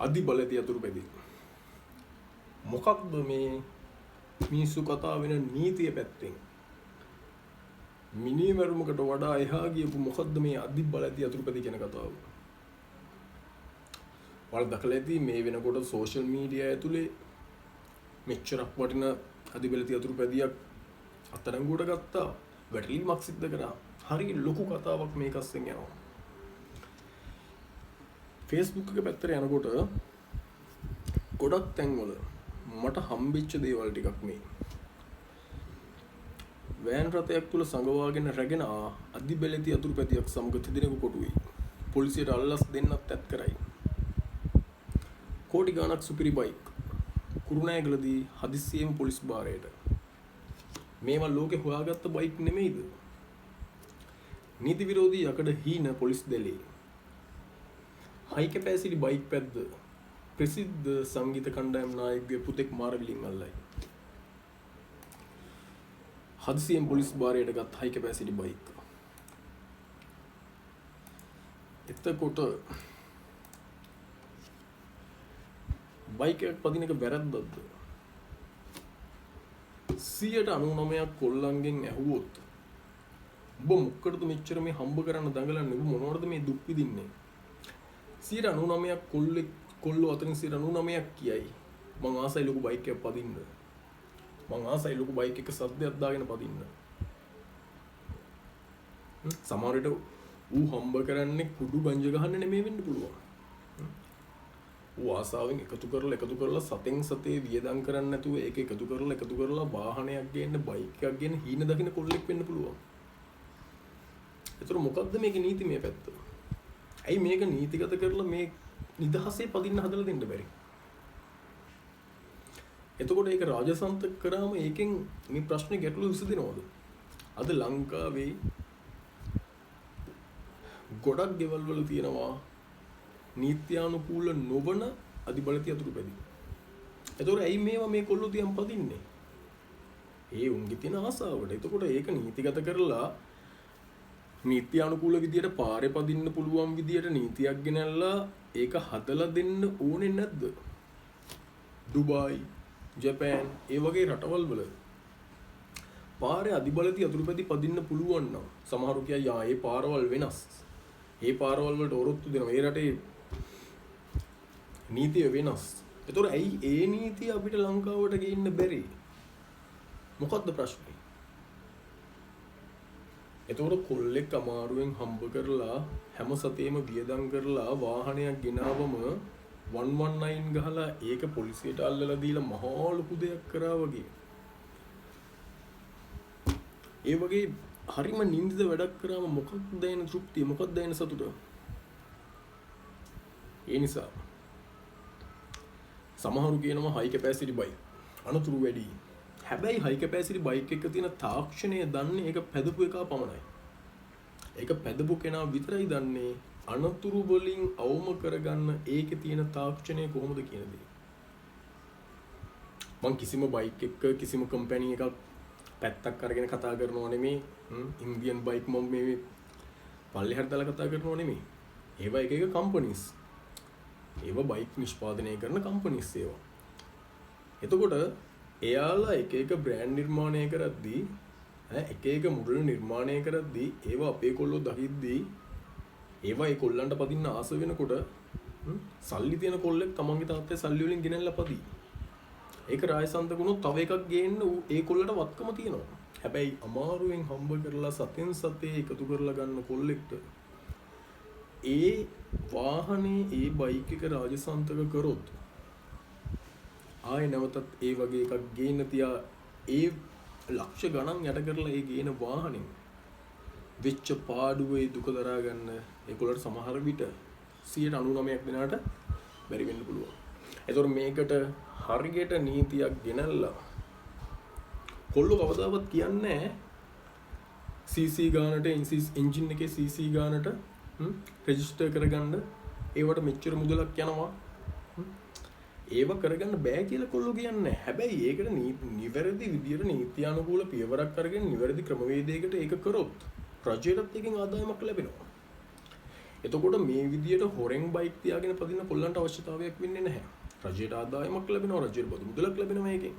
අධි බලති අතුරුපැදි. මොකක්ද මේ මිනිස්සු කතා වෙන නීතිය පැත්තෙන්? මිනිමරුමකට වඩා එහා ගියපු මොකද්ද මේ අධි බලති අතුරුපැදි කියන කතාව? ඔයාලා දැකලා ඇති මේ වෙනකොට සෝෂල් මීඩියා ඇතුලේ මෙච්චරක් වටින අධි බලති අතුරුපැදියක් අත්අඩංගුවට ගත්තා. වැටලීමක් සිද්ධ කරා. හරි ලොකු කතාවක් මේක අස්සෙන් යනවා. Facebook එක පැත්තට යනකොට ගොඩක් තැන්වල මට හම්බෙච්ච දේවල් ටිකක් මේ. වෑන් රථයක් තුල සංගවාගෙන රැගෙන අධි බලති අතුරුපැදියක් සමග තිදෙනෙකු කොටුවේ. පොලිසියට අල්ලස් දෙන්නත් ඇත් කරයි. කෝටි ගාණක් සුපිරි බයික් කුරුණෑගලදී හදිස්සියෙම පොලිස් බාරයට. මේවා ලෝකේ හොයාගත්ත බයික් නෙමෙයිද? නීති විරෝධී යකඩ හීන පොලිස් දෙලේ. හයි කැපැසිටි බයික් පැද්ද ප්‍රසිද්ධ සංගීත කණ්ඩායම් නායකගේ පුතෙක් මාරවිලින් අල්ලයි. හදිසියෙන් පොලිස් බාරයට ගත් හයි කැපැසිටි බයික්. එතකොට බයික් එකක් පදින එක වැරද්දක්ද? 99% කොල්ලන්ගෙන් ඇහුවොත් ඔබ මොකටද මෙච්චර මේ හම්බ කරන්න දඟලන්නේ? ඔබ මොනවටද මේ දුක් විඳින්නේ? 99% කොල්ලෝ අතරින් 99% කියයි මං ආසයි ලොකු බයික් එකක් පදින්න. මං ආසයි ලොකු බයික් එක සද්දයක් දාගෙන පදින්න. සමහර විට ඌ හම්බ කරන්නේ කුඩු ගංජ ගහන්න නෙමෙයි වෙන්න පුළුවන්. ඌ ආසාවෙන් එකතු කරලා සතෙන් සතේ වියදම් කරන්නේ නැතුව ඒක එකතු කරලා වාහනයක් ගේන්න බයික් එකක් ගේන්න හීන දකින්න කොල්ලෙක් වෙන්න පුළුවන්. ඒතර මොකද්ද මේකේ නීතිමය පැත්ත? ඇයි මේක නීතිගත කරලා මේ නිදහසේ පදින්න හදලා දෙන්න බැරි? එතකොට ඒක රාජසන්තක කරාම ඒකෙන් මේ ප්‍රශ්නේ ගැටලු විසඳෙනවද? අද ලංකාවේ ගොඩක් ගෙවල් වල තියෙනවා නීත්‍යානුකූල නොවන අධිබලති අතුරුපැදි. එතකොට ඇයි මේවා මේ කොල්ලෝ තියන් පදින්නේ? ඒ උන්ගේ තියෙන ආසාවට. එතකොට ඒක නීතිගත කරලා නීත්‍යානුකූල විදියට පාරේ පදින්න පුළුවන් විදියට නීතියක් ගෙනල්ලා ඒක හදලා දෙන්න ඕනේ නැද්ද? ඩුබායි, ජපාන් ඒ වගේ රටවල් වල පාරේ අධිබලති අතුරුපැදි පදින්න පුළුවන් නම් සමහරු කියයි ඒ පාරවල් වෙනස්. ඒ පාරවල් වලට ඔරොත්තු දෙනවා. ඒ රටේ නීතිය වෙනස්. ඒතොර ඇයි ඒ නීතිය අපිට ලංකාවට ගේන්න බැරි? මොකද්ද ප්‍රශ්නේ? එතකොට කොල්ලෙක් අමාරුවෙන් හම්බ කරලා හැම සතේම වියදම් කරලා වාහනයක් ගෙනාවම 119 ගහලා ඒක පොලිසියට අල්ලලා දීලා මහා ලොකු දෙයක් කරා වගේ. ඒ වගේ හරිම නින්දිත වැඩක් කරාම මොකක්ද දැනෙන තෘප්තිය? මොකක්ද දැනෙන සතුට? ඒ නිසා සමහරු කියනවා හයි කැපැසිටි බයික් අනතුරු වැඩි. හැබැයි හයි කැපැසිටි බයික් එක තියෙන තාක්ෂණය දන්නේ ඒක පැදපු එක පමණයි. ඒක පැදපු කෙනා විතරයි දන්නේ අනතුරු වලින් අවම කරගන්න ඒකේ තියෙන තාක්ෂණය කොහොමද කියන දේ. මං කිසිම බයික් එකක කිසිම කම්පැනි එකක් පැත්තක් අරගෙන කතා කරනව නෙමෙයි. ඉන්දියන් බයික් මම මේ පල්ලෙහාට දාලා කතා කරනව නෙමෙයි. ඒවා එක එක කම්පනීස්. ඒවා බයික් නිෂ්පාදනය කරන කම්පනීස් ඒවා. එතකොට එයාලා එක එක බ්‍රෑන්ඩ් නිර්මාණය කරද්දී එක එක මුඩල් නිර්මාණය කරද්දී ඒවා අපේ කොල්ලෝ දකිද්දී ඒවා ඒ කොල්ලන්ට පදින්න ආස වෙනකොට සල්ලි තියෙන කොල්ලෙක් තමන්ගේ තාත්තේ සල්ලි වලින් ගෙනල්ලා පදි. ඒක රායසන්ත ගුණොත් තව එකක් ගේන්න ඒ කොල්ලට වත්කම තියෙනවා. හැබැයි අමාරුවෙන් හම්බ කරලා සතෙන් සතේ එකතු කරලා ගන්න කොල්ලෙක්ට ඒ වාහනේ ඒ බයික් එක රාජසන්තක කරොත් ආයෙ නැවතත් ඒ වගේ එකක් ගේන්න තියා ඒ ලක්ෂ ගණන් යට කරලා ඒ ගේන වාහනේ වෙච්ච පාඩුවේ දුක දරා ගන්න ඒගොල්ලන්ට සමහර විට 99% දෙනාට බැරි වෙන්න පුළුවන්. ඒතකොට මේකට හරියට නීතියක් ගෙනල්ලා කොල්ලෝ කවදාවත් කියන්නේ CC ගානට එන්ජින් එකේ CC ගානට රෙජිස්ටර් කරගන්න ඒවට මෙච්චර මුදලක් යනවා. ඒව කරගන්න බෑ කියලා කොල්ලෝ කියන්නේ. හැබැයි ඒකට නිවැරදි විදියට නීත්‍යානුකූල පියවරක් අරගෙන නිවැරදි ක්‍රමවේදයකට ඒක කරොත් රජයටත් එකෙන් ආදායමක් ලැබෙනවා. එතකොට මේ විදියට හොරෙන් බයික් තියාගෙන පදින කොල්ලන්ට අවශ්‍යතාවයක් වෙන්නේ නැහැ. රජයට ආදායමක් ලැබෙනවා, රජයට බදු මුදලක් ලැබෙනවා මේකෙන්.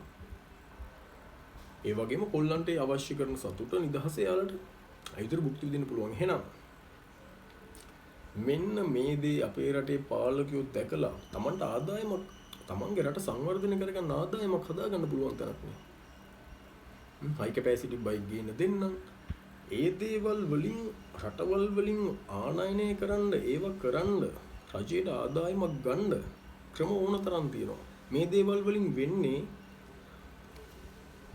ඒ වගේම කොල්ලන්ට අවශ්‍ය කරන සතුට නිදහස යාලට අයිතර භුක්ති විඳින්න පුළුවන්. එහෙනම් මෙන්න මේ දේ අපේ රටේ පාලකයෝ දැකලා Tamanට ආදායමක්, Tamanගේ රට සංවර්ධනය කරගන්න ආදායමක් හදාගන්න පුළුවන් තරක් නේ. හයි කැපැසිටි බයික් ගේන්න දෙන්නම්. ඒ දේවල් වලින් රටවල් වලින් ආනයනය කරන්න, ඒව කරන්න, රජයට ආදායමක් ගන්න ක්‍රම ඕන තරම් තියෙනවා. මේ දේවල් වලින් වෙන්නේ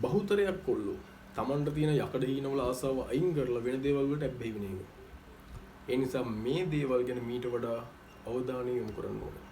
බහුතරයක් කොල්ලෝ Tamanට තියෙන යකඩ හීනවල ආසාව අයින් කරලා වෙන දේවල් වලට ඇබ්බැහි වෙන එක. ඒ නිසා මේ දේවල් ගැන මීට වඩා අවධානය යොමු කරන්න ඕනේ.